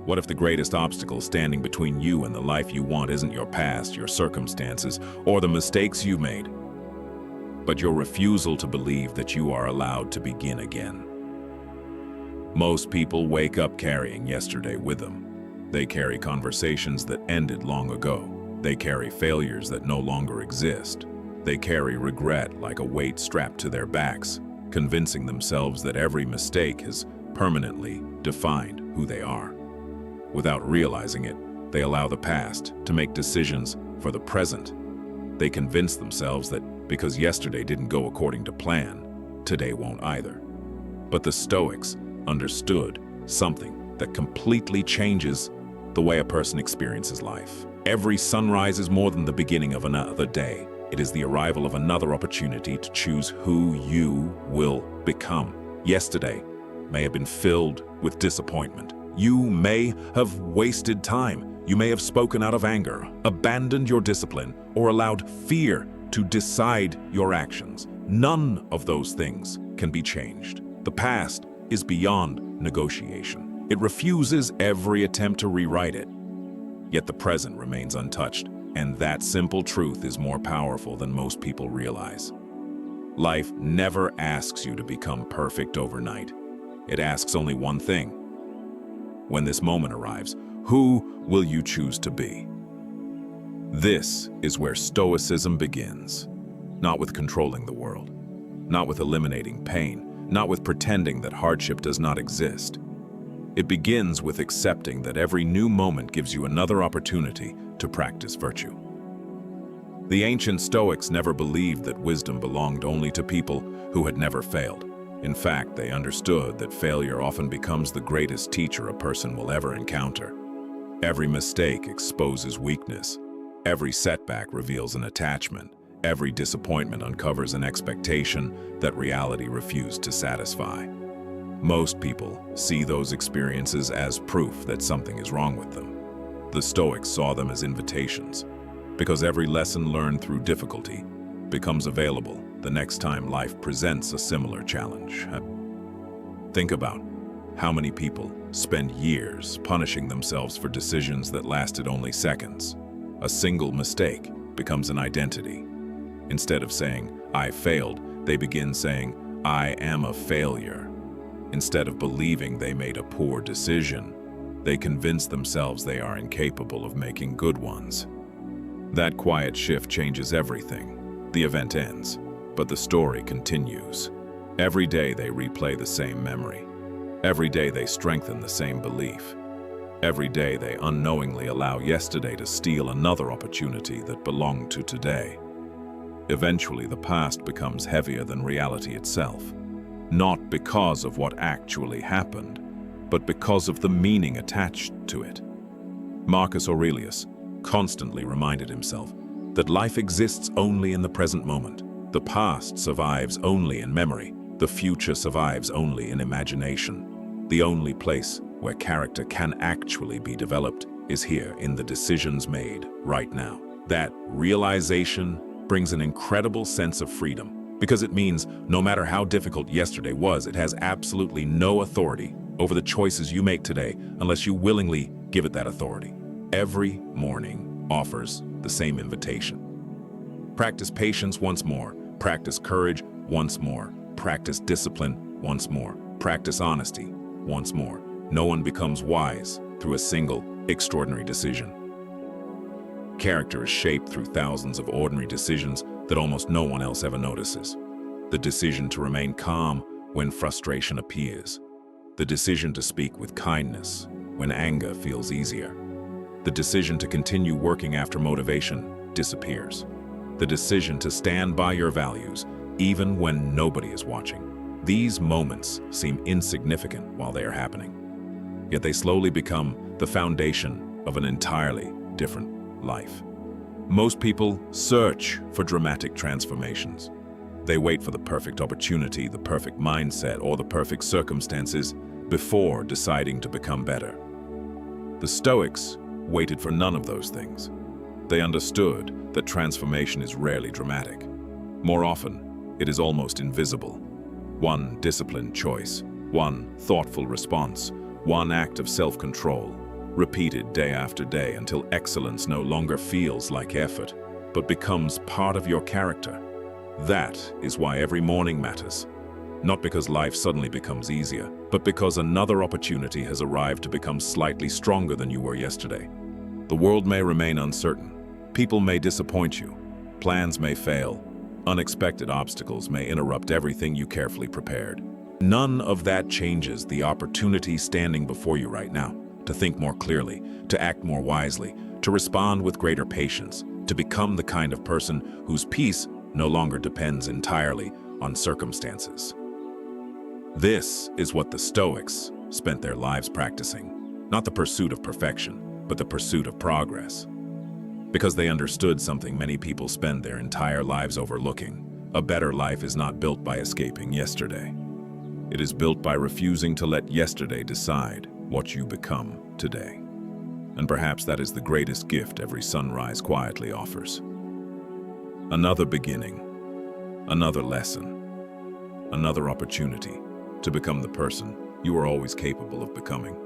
What if the greatest obstacle standing between you and the life you want isn't your past, your circumstances, or the mistakes you made, but your refusal to believe that you are allowed to begin again? Most people wake up carrying yesterday with them. They carry conversations that ended long ago. They carry failures that no longer exist. They carry regret like a weight strapped to their backs, convincing themselves that every mistake has permanently defined who they are. Without realizing it, they allow the past to make decisions for the present. They convince themselves that because yesterday didn't go according to plan, today won't either. But the Stoics understood something that completely changes the way a person experiences life. Every sunrise is more than the beginning of another day. It is the arrival of another opportunity to choose who you will become. Yesterday may have been filled with disappointment. You may have wasted time. You may have spoken out of anger, abandoned your discipline, or allowed fear to decide your actions. None of those things can be changed. The past is beyond negotiation. It refuses every attempt to rewrite it. Yet the present remains untouched, and that simple truth is more powerful than most people realize. Life never asks you to become perfect overnight. It asks only one thing. When this moment arrives, who will you choose to be? This is where Stoicism begins. Not with controlling the world, not with eliminating pain, not with pretending that hardship does not exist. It begins with accepting that every new moment gives you another opportunity to practice virtue. The ancient Stoics never believed that wisdom belonged only to people who had never failed. In fact, they understood that failure often becomes the greatest teacher a person will ever encounter. Every mistake exposes weakness. Every setback reveals an attachment. Every disappointment uncovers an expectation that reality refused to satisfy. Most people see those experiences as proof that something is wrong with them. The Stoics saw them as invitations, because every lesson learned through difficulty becomes available the next time life presents a similar challenge. Think about how many people spend years punishing themselves for decisions that lasted only seconds. A single mistake becomes an identity. Instead of saying, "I failed," they begin saying, "I am a failure." Instead of believing they made a poor decision, they convince themselves they are incapable of making good ones. That quiet shift changes everything. The event ends, but the story continues. Every day they replay the same memory. Every day they strengthen the same belief. Every day they unknowingly allow yesterday to steal another opportunity that belonged to today. Eventually, the past becomes heavier than reality itself, not because of what actually happened, but because of the meaning attached to it. Marcus Aurelius constantly reminded himself that life exists only in the present moment. The past survives only in memory. The future survives only in imagination. The only place where character can actually be developed is here in the decisions made right now. That realization brings an incredible sense of freedom, because it means no matter how difficult yesterday was, it has absolutely no authority over the choices you make today unless you willingly give it that authority. Every morning offers the same invitation. Practice patience once more. Practice courage once more. Practice discipline once more. Practice honesty once more. No one becomes wise through a single extraordinary decision. Character is shaped through thousands of ordinary decisions that almost no one else ever notices. The decision to remain calm when frustration appears. The decision to speak with kindness when anger feels easier. The decision to continue working after motivation disappears. The decision to stand by your values even when nobody is watching. These moments seem insignificant while they are happening, yet they slowly become the foundation of an entirely different life. Most people search for dramatic transformations. They wait for the perfect opportunity, the perfect mindset, or the perfect circumstances before deciding to become better. The Stoics waited for none of those things. They understood that transformation is rarely dramatic. More often, it is almost invisible. One disciplined choice, one thoughtful response, one act of self-control, repeated day after day until excellence no longer feels like effort, but becomes part of your character. That is why every morning matters. Not because life suddenly becomes easier, but because another opportunity has arrived to become slightly stronger than you were yesterday. The world may remain uncertain. People may disappoint you. Plans may fail. Unexpected obstacles may interrupt everything you carefully prepared. None of that changes the opportunity standing before you right now, to think more clearly, to act more wisely, to respond with greater patience, to become the kind of person whose peace no longer depends entirely on circumstances. This is what the Stoics spent their lives practicing, not the pursuit of perfection, but the pursuit of progress. Because they understood something many people spend their entire lives overlooking. A better life is not built by escaping yesterday. It is built by refusing to let yesterday decide what you become today. And perhaps that is the greatest gift every sunrise quietly offers. Another beginning, another lesson, another opportunity to become the person you are always capable of becoming.